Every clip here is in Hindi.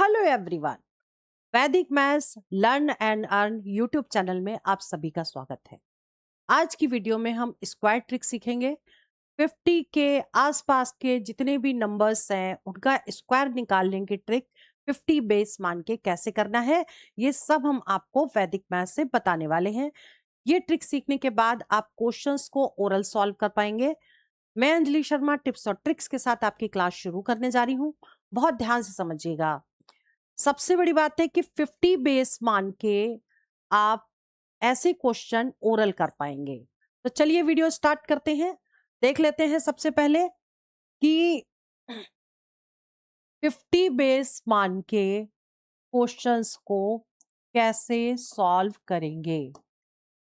हेलो एवरीवन, वैदिक maths learn and earn YouTube channel में आप सभी का स्वागत है। आज की वीडियो में हम स्क्वायर ट्रिक सीखेंगे। 50 के आसपास के जितने भी नंबर्स हैं उनका स्क्वायर निकालने की ट्रिक 50 बेस मान के कैसे करना है, ये सब हम आपको वैदिक मैथ्स से बताने वाले हैं। ये ट्रिक सीखने के बाद आप क्वेश्चंस को ओरल सॉल्व कर पाएंगे। मैं अंजलि शर्मा टिप्स और ट्रिक्स के साथ आपकी क्लास शुरू करने जा रही हूँ। बहुत ध्यान से समझिएगा। सबसे बड़ी बात है कि 50 बेस मान के आप ऐसे क्वेश्चन ओरल कर पाएंगे। तो चलिए वीडियो स्टार्ट करते हैं। देख लेते हैं सबसे पहले कि 50 बेस मान के क्वेश्चंस को कैसे सॉल्व करेंगे।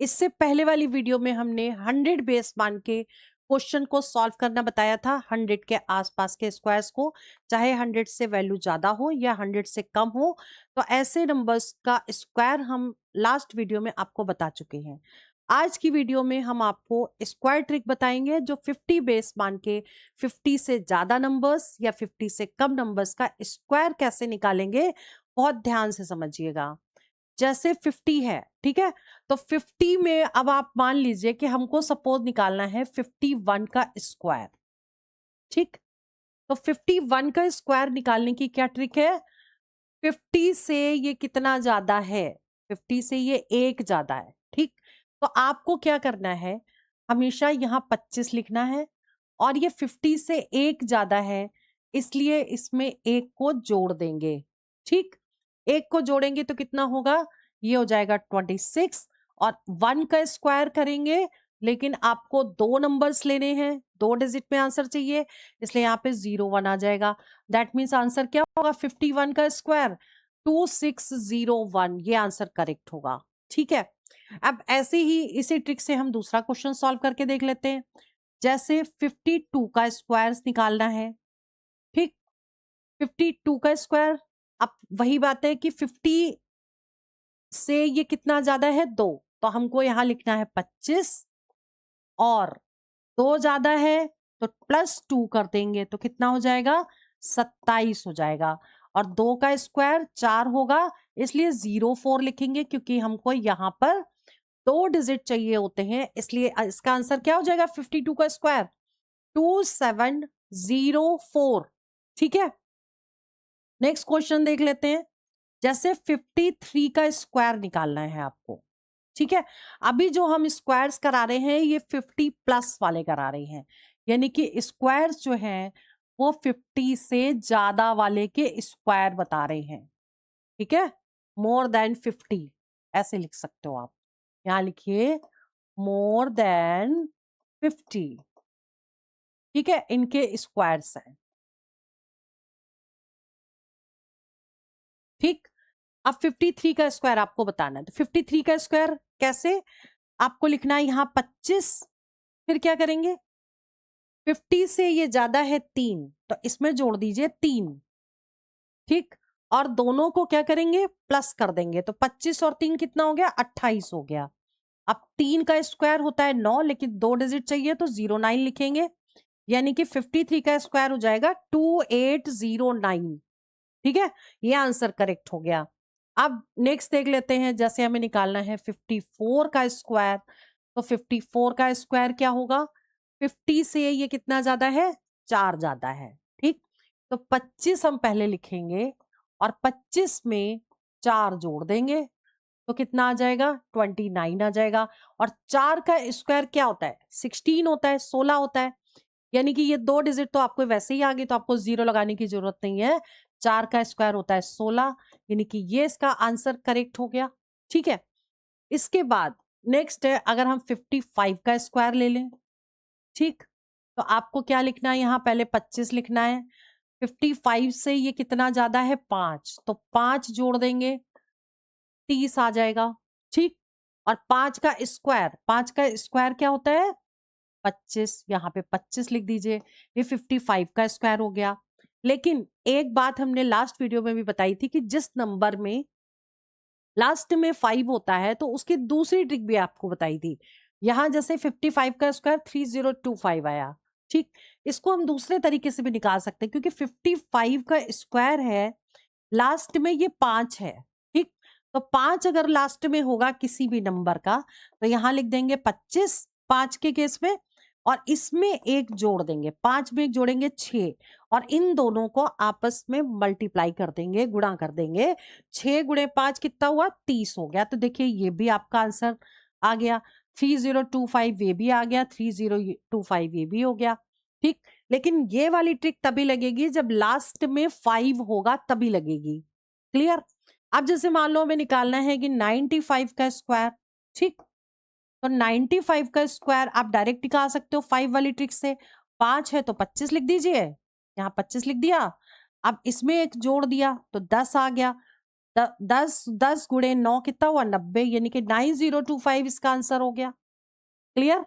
इससे पहले वाली वीडियो में हमने 100 बेस मान के क्वेश्चन को सॉल्व करना बताया था। 100 के आसपास के स्क्वायर्स को, चाहे 100 से वैल्यू ज्यादा हो या 100 से कम हो, तो ऐसे नंबर्स का स्क्वायर हम लास्ट वीडियो में आपको बता चुके हैं। आज की वीडियो में हम आपको स्क्वायर ट्रिक बताएंगे जो 50 बेस मान के 50 से ज्यादा नंबर्स या 50 से कम नंबर्स का स्क्वायर कैसे निकालेंगे। बहुत ध्यान से समझिएगा। जैसे 50 है, ठीक है, तो 50 में अब आप मान लीजिए कि हमको सपोज निकालना है 51 का स्क्वायर। ठीक, तो 51 का स्क्वायर निकालने की क्या ट्रिक है। 50 से ये कितना ज्यादा है, 50 से ये एक ज्यादा है। ठीक, तो आपको क्या करना है, हमेशा यहाँ 25 लिखना है और ये 50 से एक ज्यादा है, इसलिए इसमें एक को जोड़ देंगे। ठीक, एक को जोड़ेंगे तो कितना होगा, ये हो जाएगा 26। और 1 का स्क्वायर करेंगे, लेकिन आपको दो नंबर्स लेने हैं, 2 डिजिट में आंसर चाहिए, इसलिए यहाँ पे 01 आ जाएगा। दैट मीन्स आंसर क्या होगा, 51 का स्क्वायर 2601, ये आंसर करेक्ट होगा। ठीक है, अब ऐसे ही इसी ट्रिक से हम दूसरा क्वेश्चन सॉल्व करके देख लेते हैं। जैसे 52 का स्क्वायर निकालना है। ठीक, 52 का स्क्वायर, अब वही बात है कि 50 से ये कितना ज्यादा है, 2, तो हमको यहां लिखना है 25 और 2 ज्यादा है तो +2 कर देंगे तो कितना हो जाएगा, 27 हो जाएगा। और 2 का स्क्वायर 4 होगा, इसलिए 04 लिखेंगे क्योंकि हमको यहाँ पर 2 डिजिट चाहिए होते हैं, इसलिए इसका आंसर क्या हो जाएगा, 52 का स्क्वायर 2704। ठीक है, नेक्स्ट क्वेश्चन देख लेते हैं। जैसे 53 का स्क्वायर निकालना है आपको। ठीक है, अभी जो हम स्क्वायर्स करा रहे हैं ये 50 प्लस वाले करा रहे हैं, यानी कि स्क्वायर्स जो हैं वो 50 से ज्यादा वाले के स्क्वायर बता रहे हैं। ठीक है, मोर देन 50 ऐसे लिख सकते हो आप। यहां लिखिए मोर देन 50। ठीक है, इनके स्क्वायर्स हैं। ठीक, अब 53 का स्क्वायर आपको बताना है, तो 53 का स्क्वायर कैसे, आपको लिखना है यहाँ 25, फिर क्या करेंगे, 50 से ये ज्यादा है 3, तो इसमें जोड़ दीजिए 3। ठीक, और दोनों को क्या करेंगे, प्लस कर देंगे, तो 25 और 3 कितना हो गया, 28 हो गया। अब 3 का स्क्वायर होता है 9, लेकिन 2 डिजिट चाहिए तो 09 लिखेंगे, यानी कि 53 का स्क्वायर हो जाएगा 2809। ठीक है, ये आंसर करेक्ट हो गया। अब नेक्स्ट देख लेते हैं, जैसे हमें निकालना है 54 का स्क्वायर, तो 54 का स्क्वायर क्या होगा, 50 से ये कितना ज्यादा है, 4 ज्यादा है। ठीक, तो 25 हम पहले लिखेंगे और 25 में 4 जोड़ देंगे तो कितना आ जाएगा, 29 आ जाएगा। और 4 का स्क्वायर क्या होता है, 16 होता है, 16 होता है, यानी कि ये 2 डिजिट तो आपको वैसे ही आ गए, तो आपको 0 लगाने की जरूरत नहीं है। 4 का स्क्वायर होता है 16, यानी कि ये इसका आंसर करेक्ट हो गया। ठीक है, इसके बाद नेक्स्ट है, अगर हम 55 का स्क्वायर ले लें। ठीक, तो आपको क्या लिखना है, यहाँ पहले 25 लिखना है, 55 से ये कितना ज्यादा है, 5, तो 5 जोड़ देंगे 30 आ जाएगा। ठीक, और 5 का स्क्वायर, 5 का स्क्वायर क्या होता है, 25, यहाँ पे 25 लिख दीजिए, ये 55 का स्क्वायर हो गया। लेकिन एक बात हमने लास्ट वीडियो में भी बताई थी कि जिस नंबर में लास्ट में 5 होता है तो उसकी दूसरी ट्रिक भी आपको बताई थी। यहां जैसे 55 का स्क्वायर 3025 आया। ठीक, इसको हम दूसरे तरीके से भी निकाल सकते हैं, क्योंकि 55 का स्क्वायर है लास्ट में ये 5 है, ठीक। तो 5 अगर लास्ट में होगा किसी भी नंबर का, तो यहाँ लिख देंगे 25 5 के केस में, और इसमें एक जोड़ देंगे, 5 में एक जोड़ेंगे 6, और इन दोनों को आपस में मल्टीप्लाई कर देंगे, गुणा कर देंगे। 6 गुणे 5 कितना हुआ? 30 हो गया। तो देखिए ये भी आपका आंसर आ गया। 3025 ये भी आ गया, 3025 ये भी हो गया, ठीक। लेकिन ये वाली ट्रिक तभी लगेगी जब लास्ट में 5 होगा, तभी लगेगी। क्लियर? अब जैसे मान लो हमें निकालना है कि 95 का स्क्वायर, ठीक। तो 95 का स्क्वायर आप डायरेक्ट निकाल सकते हो 5 वाली ट्रिक से। 5 है तो 25 लिख दीजिए, यहाँ 25 लिख दिया। अब इसमें एक जोड़ दिया तो 10 आ गया। 10 गुणे 9 कितना हुआ? 90, यानी कि 9025 इसका आंसर हो गया। क्लियर?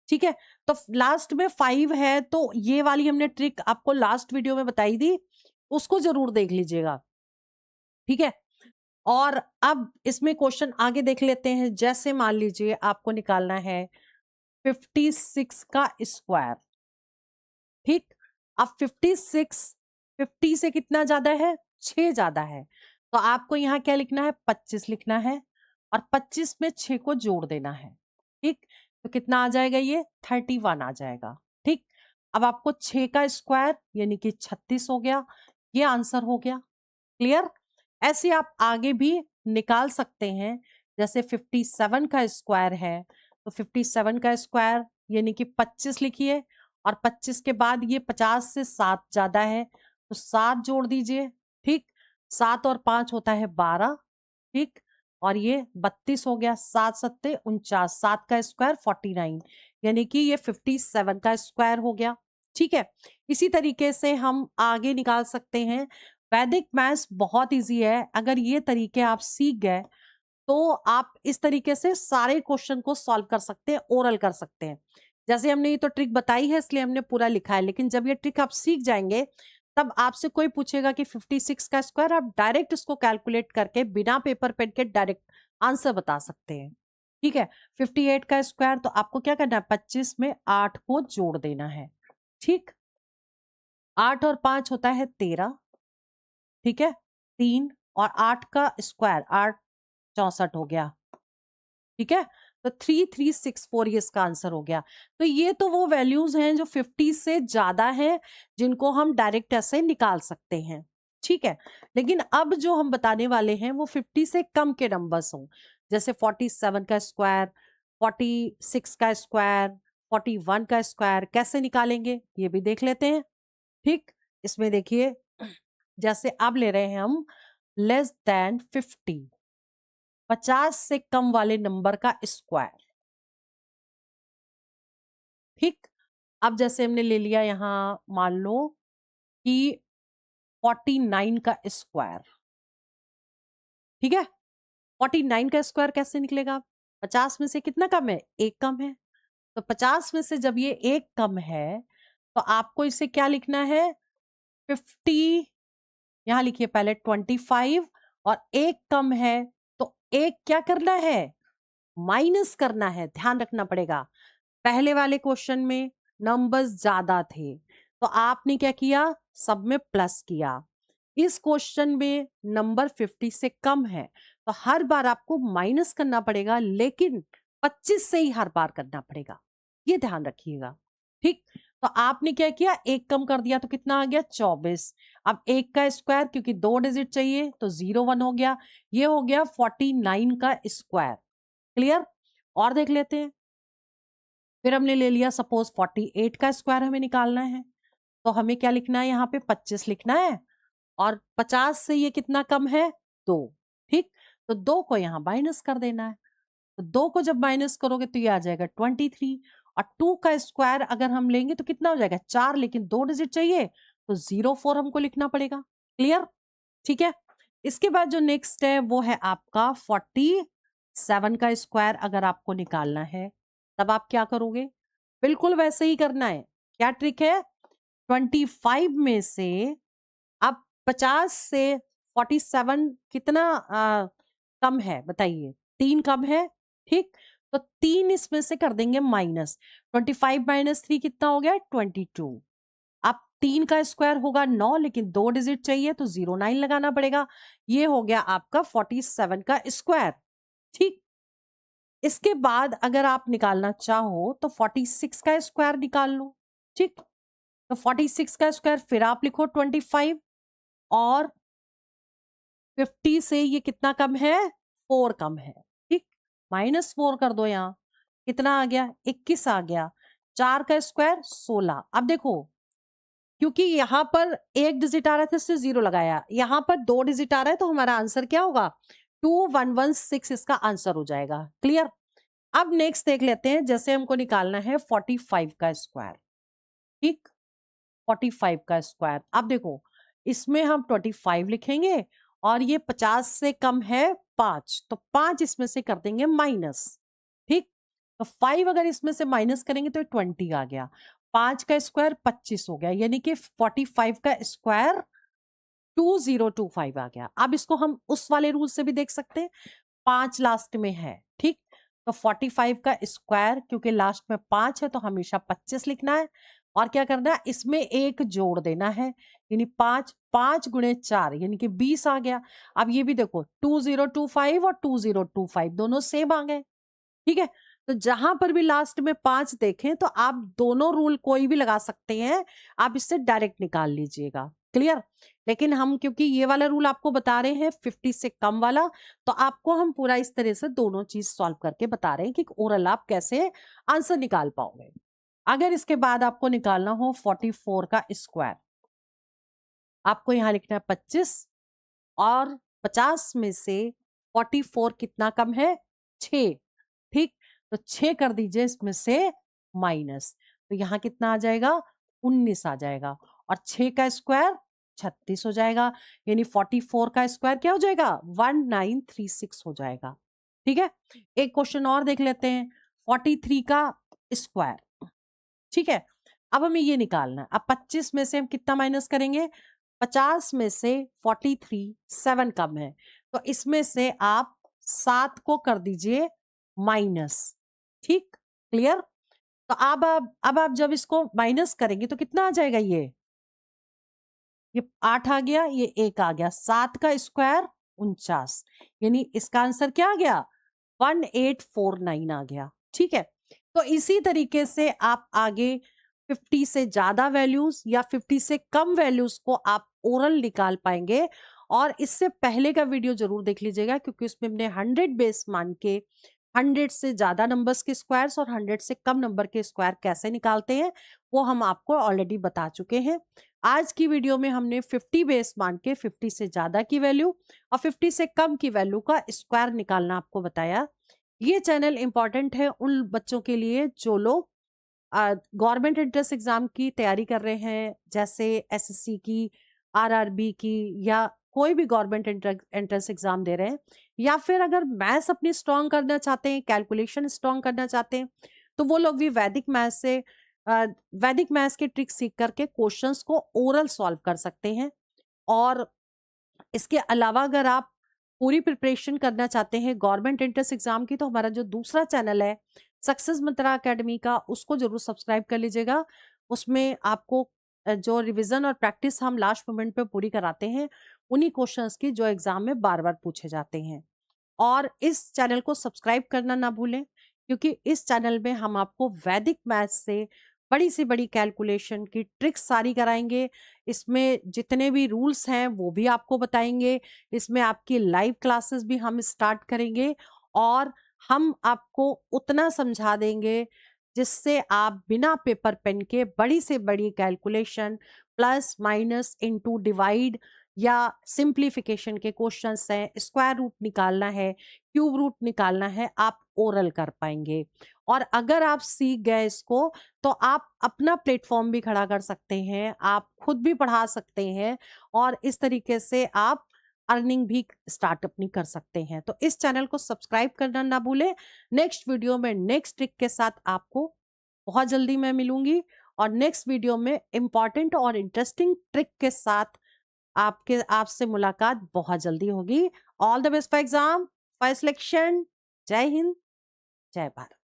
ठीक है। तो लास्ट में 5 है, तो ये वाली हमने ट्रिक आपको लास्ट वीडियो में बताई थी, उसको जरूर देख लीजिएगा, ठीक है। और अब इसमें क्वेश्चन आगे देख लेते हैं। जैसे मान लीजिए आपको निकालना है 56 का स्क्वायर, ठीक। अब 56 50 से कितना ज्यादा है? 6 ज्यादा है। तो आपको यहाँ क्या लिखना है? 25 लिखना है, और 25 में 6 को जोड़ देना है, ठीक। तो कितना आ जाएगा? ये 31 आ जाएगा, ठीक। अब आपको 6 का स्क्वायर यानी कि 36 हो गया, ये आंसर हो गया। क्लियर? ऐसे आप आगे भी निकाल सकते हैं। जैसे 57 का स्क्वायर है, तो 57 का स्क्वायर यानी कि 25 लिखिए, और 25 के बाद ये 50 से 7 ज्यादा है, तो 7 जोड़ दीजिए, ठीक। 7 और 5 होता है 12, ठीक। और ये 32 हो गया। 7 सत्ते 49, 7 का स्क्वायर 49, यानी कि ये 57 का स्क्वायर हो गया, ठीक है। इसी तरीके से हम आगे निकाल सकते हैं। वैदिक मैथ्स बहुत इजी है, अगर ये तरीके आप सीख गए तो आप इस तरीके से सारे क्वेश्चन को सॉल्व कर सकते हैं, ओरल कर सकते हैं। जैसे हमने ये तो ट्रिक बताई है इसलिए हमने पूरा लिखा है, लेकिन जब ये ट्रिक आप सीख जाएंगे तब आपसे कोई पूछेगा कि 56 का स्क्वायर, आप डायरेक्ट इसको कैलकुलेट करके बिना पेपर पेन के डायरेक्ट आंसर बता सकते हैं, ठीक है। 58 का स्क्वायर, तो आपको क्या करना है? 25 में 8 को जोड़ देना है, ठीक। 8 और 5 होता है 13, ठीक है। 3 और 8 का स्क्वायर 8 64 हो गया, ठीक है। तो 3364 ये इसका आंसर हो गया। तो ये तो वो वैल्यूज हैं जो 50 से ज्यादा हैं, जिनको हम डायरेक्ट ऐसे निकाल सकते हैं, ठीक है। लेकिन अब जो हम बताने वाले हैं वो 50 से कम के नंबर्स हों, जैसे 47 का स्क्वायर, 46 का स्क्वायर, 41 का स्क्वायर कैसे निकालेंगे ये भी देख लेते हैं, ठीक। इसमें देखिए, जैसे अब ले रहे हैं हम लेस देन 50, 50 से कम वाले नंबर का स्क्वायर, ठीक। अब जैसे हमने ले लिया यहां, मान लो कि 49 का स्क्वायर, ठीक है। 49 का स्क्वायर कैसे निकलेगा? 50 में से कितना कम है? एक कम है। तो 50 में से जब ये एक कम है, तो आपको इसे क्या लिखना है? 50, यहां लिखिए पहले 25, और एक कम है, तो एक क्या करना है? माइनस करना है, ध्यान रखना पड़ेगा। पहले वाले क्वेश्चन में नंबर्स ज्यादा थे, तो आपने क्या किया? सब में प्लस किया। इस क्वेश्चन में नंबर 50 से कम है, तो हर बार आपको माइनस करना पड़ेगा, लेकिन 25 से ही हर बार करना पड़ेगा, ये ध्यान रखिएगा, ठीक। तो आपने क्या किया? एक कम कर दिया, तो कितना आ गया? 24। अब एक का स्क्वायर, क्योंकि 2 डिजिट चाहिए, तो 01 हो गया। ये हो गया 49 का स्क्वायर। क्लियर? और देख लेते हैं। फिर हमने ले लिया सपोज 48 का स्क्वायर हमें निकालना है, तो हमें क्या लिखना है? यहाँ पे 25 लिखना है, और 50 से ये कितना कम है? 2, ठीक। तो 2 को यहाँ माइनस कर देना है। तो 2 को जब माइनस करोगे तो ये आ जाएगा 23, और 2 का स्क्वायर अगर हम लेंगे तो कितना हो जाएगा? 4, लेकिन 2 डिजिट चाहिए, तो 04 हमको लिखना पड़ेगा। क्लियर? ठीक है। इसके बाद जो नेक्स्ट है वो है आपका 47 का स्क्वायर अगर आपको निकालना है, तब आप क्या करोगे? बिल्कुल वैसे ही करना है। क्या ट्रिक है? 25 में से अब 50 से 47 कितना कम है बताइए? 3 कम है, ठीक। तो 3 इसमें से कर देंगे माइनस। 25 माइनस 3 कितना हो गया? 22। अब 3 का स्क्वायर होगा 9, लेकिन 2 डिजिट चाहिए तो 09 लगाना पड़ेगा। ये हो गया आपका 47 का स्क्वायर। ठीक, इसके बाद अगर आप निकालना चाहो तो 46 का स्क्वायर निकाल लो। ठीक, तो 46 का स्क्वायर फिर आप लिखो 25, और 50 से ये कितना कम है, 4 कम है। ठीक, -4 कर दो, यहाँ कितना आ गया, 21 आ गया। 4 का स्क्वायर 16। अब देखो, क्योंकि यहां पर एक डिजिट आ रहा था इससे 0 लगाया, यहां पर 2 डिजिट आ रहा है तो हमारा आंसर क्या होगा, 2116 इसका आंसर हो जाएगा। क्लियर। अब नेक्स्ट देख लेते हैं, जैसे हमको निकालना है 45 का स्क्वायर। ठीक, 45 का स्क्वायर। अब देखो, इसमें हम 25 लिखेंगे और ये 50 से कम है 5, तो 5 इसमें से कर देंगे माइनस। ठीक, तो 5 अगर इसमें से माइनस करेंगे तो 20 आ गया। 5 का स्क्वायर 25 हो गया, यानी कि 45 का स्क्वायर 2025 आ गया। अब इसको हम उस वाले रूल से भी देख सकते हैं, 5 लास्ट में है। ठीक, तो 45 का स्क्वायर, क्योंकि लास्ट में 5 है तो हमेशा 25 लिखना है, और क्या करना है, इसमें एक जोड़ देना है, यानी 5, 5 गुणे 4 यानी कि 20 आ गया। अब ये भी देखो, 2025 और 2025 दोनों सेम आ गए। ठीक है, तो जहां पर भी लास्ट में 5 देखें तो आप दोनों रूल कोई भी लगा सकते हैं, आप इससे डायरेक्ट निकाल लीजिएगा। क्लियर। लेकिन हम क्योंकि ये वाला रूल आपको बता रहे हैं 50 से कम वाला, तो आपको हम पूरा इस तरह से दोनों चीज सॉल्व करके बता रहे हैं कि ओरल आप कैसे आंसर निकाल पाओगे। अगर इसके बाद आपको निकालना हो 44 का स्क्वायर, आपको यहां लिखना है 25, और 50 में से 44 कितना कम है, 6। ठीक, तो 6 कर दीजिए इसमें से माइनस, तो यहां कितना आ जाएगा, 19 आ जाएगा, और 6 का स्क्वायर 36 हो जाएगा, यानी 44 का स्क्वायर क्या हो जाएगा, 1936 हो जाएगा। ठीक है, एक क्वेश्चन और देख लेते हैं, 43 का स्क्वायर। ठीक है, अब हमें ये निकालना है। अब 25 में से हम कितना माइनस करेंगे, 50 में से 43 7 कम है, तो इसमें से आप 7 को कर दीजिए माइनस। ठीक, क्लियर। तो अब आप जब इसको माइनस करेंगे तो कितना आ जाएगा, ये 8 आ गया, ये 1 आ गया, 7 का स्क्वायर 49, यानी इसका आंसर क्या आ गया, 1849 आ गया। ठीक है, तो इसी तरीके से आप आगे 50 से ज्यादा वैल्यूज या 50 से कम वैल्यूज को आप ओरल निकाल पाएंगे। और इससे पहले का वीडियो जरूर देख लीजिएगा, क्योंकि उसमें हमने 100 बेस मान के 100 से ज्यादा नंबर्स के स्क्वायर्स और 100 से कम नंबर के स्क्वायर कैसे निकालते हैं वो हम आपको ऑलरेडी बता चुके हैं। आज की वीडियो में हमने 50 बेस मान के 50 से ज्यादा की वैल्यू और 50 से कम की वैल्यू का स्क्वायर निकालना आपको बताया। ये चैनल इंपॉर्टेंट है उन बच्चों के लिए जो लोग गवर्नमेंट एंट्रेंस एग्जाम की तैयारी कर रहे हैं, जैसे एसएससी की, आरआरबी की, या कोई भी गवर्नमेंट एंट्रेंस एग्जाम दे रहे हैं, या फिर अगर मैथ्स अपनी स्ट्रांग करना चाहते हैं, कैलकुलेशन स्ट्रांग करना चाहते हैं, तो वो लोग भी वैदिक मैथ्स से वैदिक मैथ्स के ट्रिक सीख करके क्वेश्चंस को ओरल सॉल्व कर सकते हैं। और इसके अलावा अगर आप पूरी प्रिपरेशन करना चाहते हैं गवर्नमेंट एंट्रेंस एग्जाम की, तो हमारा जो दूसरा चैनल है सक्सेस मंत्रा एकेडमी का, उसको जरूर सब्सक्राइब कर लीजिएगा। उसमें आपको जो रिवीजन और प्रैक्टिस हम लास्ट मोमेंट पे पूरी कराते हैं, उन्हीं क्वेश्चंस की जो एग्जाम में बार बार पूछे जाते हैं। और इस चैनल को सब्सक्राइब करना ना भूलें, क्योंकि इस चैनल में हम आपको वैदिक मैथ से बड़ी से बड़ी कैलकुलेशन की ट्रिक्स सारी कराएंगे। इसमें जितने भी रूल्स हैं वो भी आपको बताएंगे। इसमें आपकी लाइव क्लासेस भी हम स्टार्ट करेंगे, और हम आपको उतना समझा देंगे जिससे आप बिना पेपर पेन के बड़ी से बड़ी calculation, plus minus into divide या सिंप्लीफिकेशन के क्वेश्चंस हैं, स्क्वायर रूट निकालना है, क्यूब रूट निकालना है, आप ओरल कर पाएंगे। और अगर आप सीख गए इसको, तो आप अपना प्लेटफॉर्म भी खड़ा कर सकते हैं, आप खुद भी पढ़ा सकते हैं, और इस तरीके से आप अर्निंग भी स्टार्ट अपनी कर सकते हैं। तो इस चैनल को सब्सक्राइब करना ना भूलें। नेक्स्ट वीडियो में नेक्स्ट ट्रिक के साथ आपको बहुत जल्दी मैं मिलूंगी, और नेक्स्ट वीडियो में इंपॉर्टेंट और इंटरेस्टिंग ट्रिक के साथ आपसे मुलाकात बहुत जल्दी होगी। All the best for exam, for selection. जय हिंद, जय भारत।